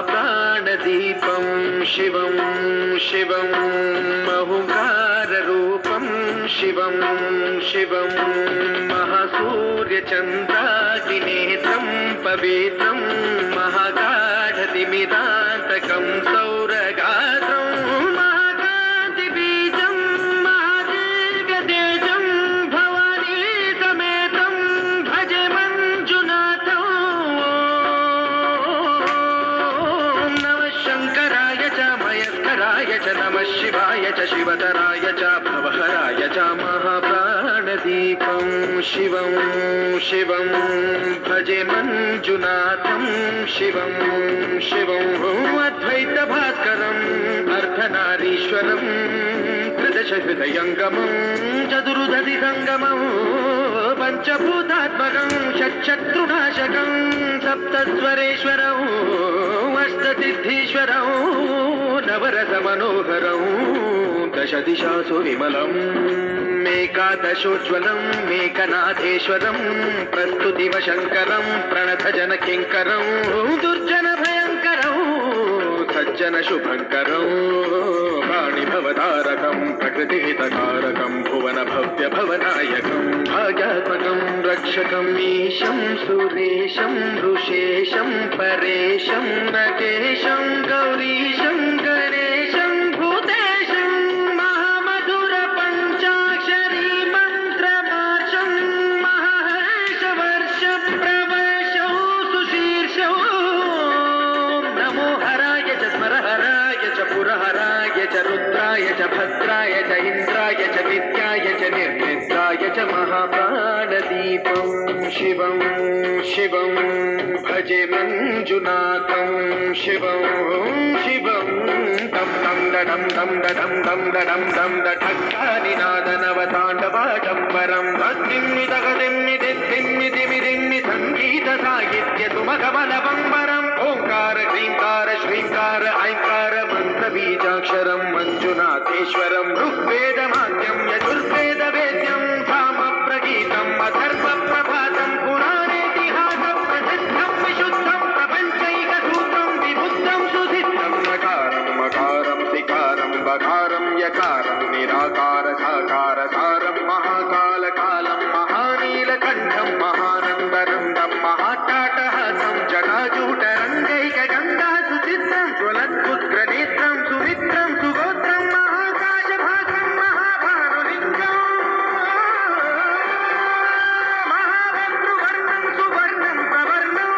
महाप्राणदीपं शिवं शिवं महुकाररूपं शिवं शिवं महासूर्यचन्द्राग्निनेत्रं पवित्रं महागाढतिमिरान्तकं सौरगात्रं महाकान्तिबीजं महादीर्घतेजं भवानी समेतं भजे मञ्जुनाथं। ॐ नमः शङ्कराय च मयस्कराय च नमः शिवाय च शिवतराय च भवहराय च महाप्राणदीपं शिवं शिवं भजे मञ्जुनाथं शिवं शिवं अद्वैतभास्करम् अर्धनारीश्वरं त्रिदशहृदयङ्गमं चतुर्दधिसङ्गमं पञ्चभूतात्मकं षट्शत्रुनाशकं सप्तस्वरेश्वरं अष्टसिद्धीश्वरं नवरसमनोहरं दशदिशासु विमलम् एकादशोज्ज्वलं मेघनाथेश्वरं प्रस्तुतिवशङ्करं प्रणतजनकिङ्करं दुर्जनभयङ्करं सज्जनशुभङ्करं वाणिभवतारकं प्रकृतिहितकारकं भुवनभव्यभवनायकं भाग्यात्मकं रक्षकम् ईशं सुरेशं ऋषेशं परेशं नकेशं गौरीशं गणेशं भूतेशं महामधुरपञ्चाक्षरी मन्त्रमार्षं महर्षवर्षप्रवर्षौ सुशीर्षौ नमो हराय च स्मरहराय च पुरहराय च रुद्राय च भद्राय च इन्द्राय च विद्याय च निर्मित्राय च महाप्राणदीपं शिवं शिवं भजे मञ्जुनाथं शिवं शिवं तं तं दडं दं दडं दं दडं दं दठक्कानिनादनवताण्डवाडम्बरं तद्दिम्मिदगदिम्मिदिद्दिम्मिदिमिदिम्मि सङ्गीतसाहित्यसुमकमलबम्बरम् ओङ्कार क्लीङ्कार श्रीङ्कार ऐङ्कार मन्त्रबीजाक्षरं मञ्जुनाथेश्वरं ऋग्वेदमाद्यं यजुर्वेदवेद्यं धामप्रगीतम् अथर्वप्रभातं पुराणेतिहासप्रसिद्धं विशुद्धं प्रपञ्चैकसूत्रं विबुद्धं सुसिद्धं मकारं मकारं सिकारं बकारं यकारं निराकार साकार सारं महाकालकालं महानीलकण्ठं महानन्दरन्दं महाट्टाटहासं जटाजूटरङ्गैकगङ्गा सुचित्रं ज्वलद्भुद्ग्रनेत्रं सुमित्रं सुगोत्रं महाकाशभासं महाभानुलिङ्गम् महाभद्रुवर्णं सुवर्णं प्रवर्णम्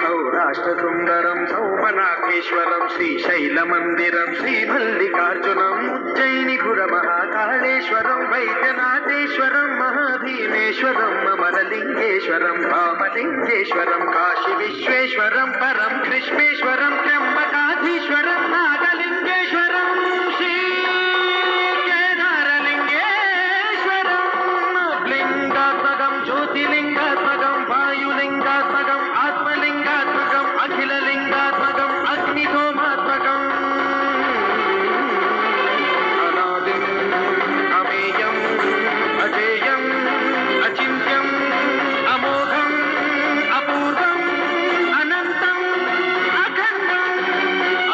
सौराष्ट्रसुन्दरं सौमनाथेश्वरं श्रीशैलमन्दिरं श्रीमल्लिकार्जुनम् उज्जयिनिपुरमहाकालेश्वरं वैद्यनाथेश्वरं महाभीमेश्वरं अमरलिङ्गेश्वरं रामलिङ्गेश्वरं काशीविश्वेश्वरं परं कृष्णेश्वरं त्र्यम्बकाधीश्वरं नागलिङ्गेश्वरं श्रीकेदारलिङ्गेश्वरं लिङ्गात्मकं ज्योतिलिङ्गात्मकं वायुलिङ्गात्मकम् आत्मलिङ्गात्मकम् अखिललिङ्गात्मकम् अग्निहोमात्मकम् अनादिम् अमेयम् अजेयम् अचिन्त्यम् अमोघम् अपूर्वम् अनन्तम् अखण्डम्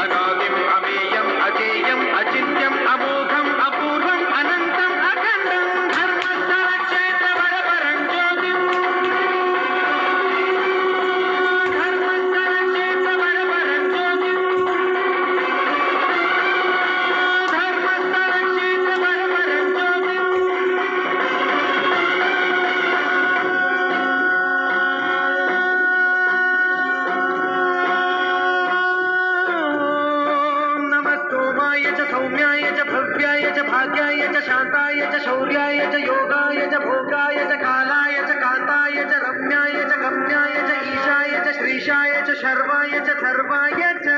अनादिम् अमेयम् अजेयम् अचिन्त्यम् अमोघम् अपूर्वम् अनन्तम् अखण्डम् धर्मस्थलक्षेत्रवरपरं ज्योतिम् धर्मस्थलक्षेत्रवरपरं ज्योतिम् धर्मस्थलक्षेत्रवरपरं ज्योतिम् नमः सोमाय च सौम्याय च भव्याय च भाग्याय च शान्ताय च शौर्याय च योगाय च भोगाय च कालाय च कान्ताय च रम्याय च गम्याय च ईशाय च श्रीशाय च शर्वाय च सर्वाय च